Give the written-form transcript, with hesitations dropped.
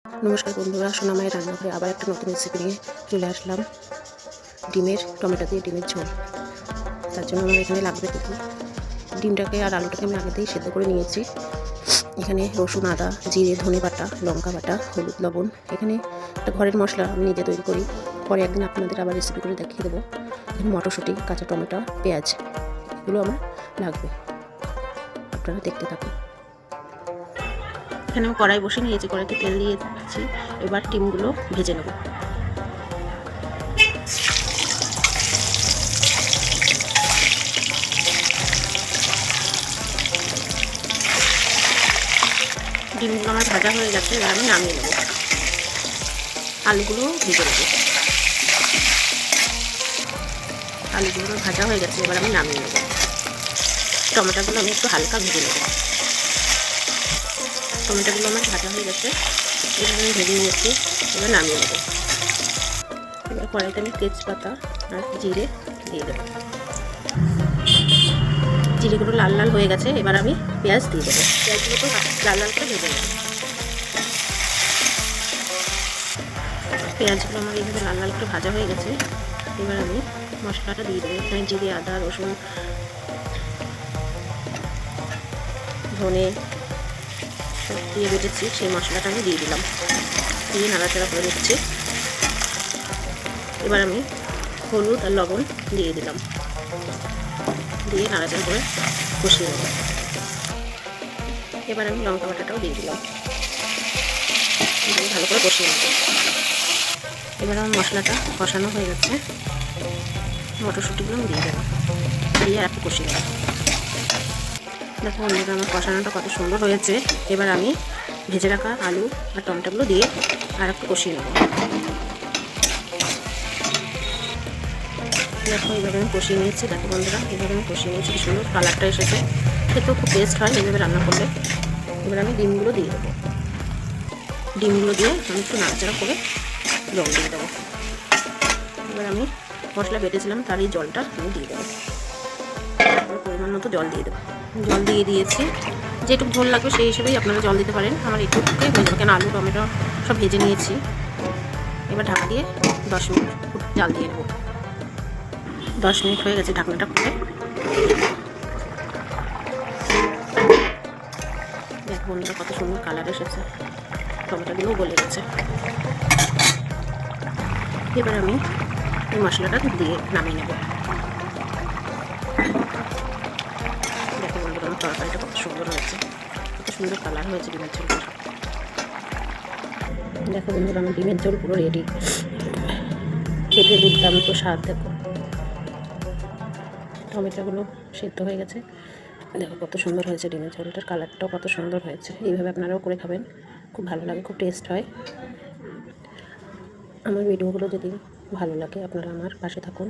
নমস্কার বন্ধুরা, সোনামায়ের রান্নাঘরে আবার একটা নতুন রেসিপি নিয়ে চলে আসলাম। ডিমের টমেটো দিয়ে ডিমের ঝোল। তার জন্য আমার এখানে লাগবে কি ডিমটাকে আর আলুটাকে আমি আগে দিয়ে সেদ্ধ করে নিয়েছি। এখানে রসুন, আদা, জিরে, ধনে বাটা, লঙ্কা বাটা, হলুদ, লবণ। এখানে একটা ঘরের মশলা আমি নিজে তৈরি করি, পরে একদিন আপনাদের আবার রেসিপি করে দেখিয়ে দেবো। এখানে মটরশুঁটি, কাঁচা টমেটো, পেঁয়াজ, এগুলো আমার লাগবে। আপনারা দেখতে থাকুন। এখানে আমি কড়াই বসে নিয়েছি, কড়াইতে তেল দিয়েছি। এবার ডিমগুলো ভেজে নেব। ডিমগুলো আমার ভাজা হয়ে গেছে, এবার আমি নামিয়ে নেব। আলুগুলো ভেজে নেব। আলুগুলো ভাজা হয়ে গেছে, এবার আমি নামিয়ে নেব। টমেটোগুলো আমি একটু হালকা ভেজে নেব। টমেটোগুলো আমার ভাজা হয়ে গেছে, এবার আমি ভেজে নিয়েছি, এবার নামিয়ে নেব। এবার কড়াইতে আমি তেজপাতা আর জিরে দিয়ে দেবো। জিরেগুলো লাল লাল হয়ে গেছে, এবার আমি পেঁয়াজ দিয়ে দেবো। পেঁয়াজগুলো তো লাল লাল করে ভেজে নেব। পেঁয়াজগুলো আমার এইভাবে লাল লাল করে ভাজা হয়ে গেছে, এবার আমি মশলাটা দিয়ে দেবো। এখানে জিরে, আদা, রসুন, ধনে সব দিয়ে বেটেছি, সেই মশলাটা আমি দিয়ে দিলাম। দিয়ে নাড়াচাড়া করে দিচ্ছি। এবার আমি হলুদ আর লবণ দিয়ে দিলাম, দিয়ে নাড়াচাড়া করে কষিয়ে নেব। এবার আমি লঙ্কা বাটাটাও দিয়ে দিলাম, ভালো করে কষিয়ে নেব। এবার আমার মশলাটা কষানো হয়ে গেছে, মটরশুঁটিগুলো আমি দিয়ে দেবো, দিয়ে একটু কষিয়ে নেব। দেখো বন্ধুরা, আমার কষানোটা কত সুন্দর হয়েছে। এবার আমি ভেজে রাখা আলু আর টমেটোগুলো দিয়ে আর একটু কষিয়ে নেব। দেখো এইভাবে আমি কষিয়ে নিয়েছি। দেখো বন্ধুরা, এইভাবে আমি কষিয়ে নিয়েছি, কি সুন্দর কালারটা এসেছে। খেতেও খুব টেস্ট হয় এইভাবে রান্না করলে। এবার আমি ডিমগুলো দিয়ে দেবো। ডিমগুলো দিয়ে আমি একটু নাড়াচাড়া করে জল দিয়ে দেবো। এবার আমি মশলা বেটেছিলাম তার এই জলটা আমি দিয়ে দেবো। তারপরে পরিমাণ মতো জল দিয়ে দেবো। জল দিয়ে দিয়েছি, যেটুকু ঝোল লাগবে সেই হিসেবেই আপনারা জল দিতে পারেন। আমার এইটুকুকে হয়ে যাবে, কেন আলু টমেটো সব ভেজে নিয়েছি। এবার ঢাকা দিয়ে 10 মিনিট জাল দিয়ে নেব। 10 মিনিট হয়ে গেছে, ঢাকনাটা খুলে দেখো বন্ধুরা, কত সুন্দর কালার এসেছে। টমেটোগুলোও গলে গেছে। এবার আমি এই মশলাটা দিয়ে নামিয়ে নেব। দেখো বন্ধুরা, আমার তরকারিটা কত সুন্দর হয়েছে, কত সুন্দর কালার হয়েছে ডিমের ঝোলটা। দেখো বন্ধুরা, আমার ডিমের ঝোল পুরো রেডি। খেতে দুর্দান্ত স্বাদ। দেখো টমেটোগুলো সেদ্ধ হয়ে গেছে। দেখো কত সুন্দর হয়েছে ডিমের ঝোলটার কালারটাও কত সুন্দর হয়েছে। এইভাবে আপনারাও করে খাবেন, খুব ভালো লাগে, খুব টেস্ট হয়। আমার ভিডিওগুলো যদি ভালো লাগে আপনারা আমার পাশে থাকুন।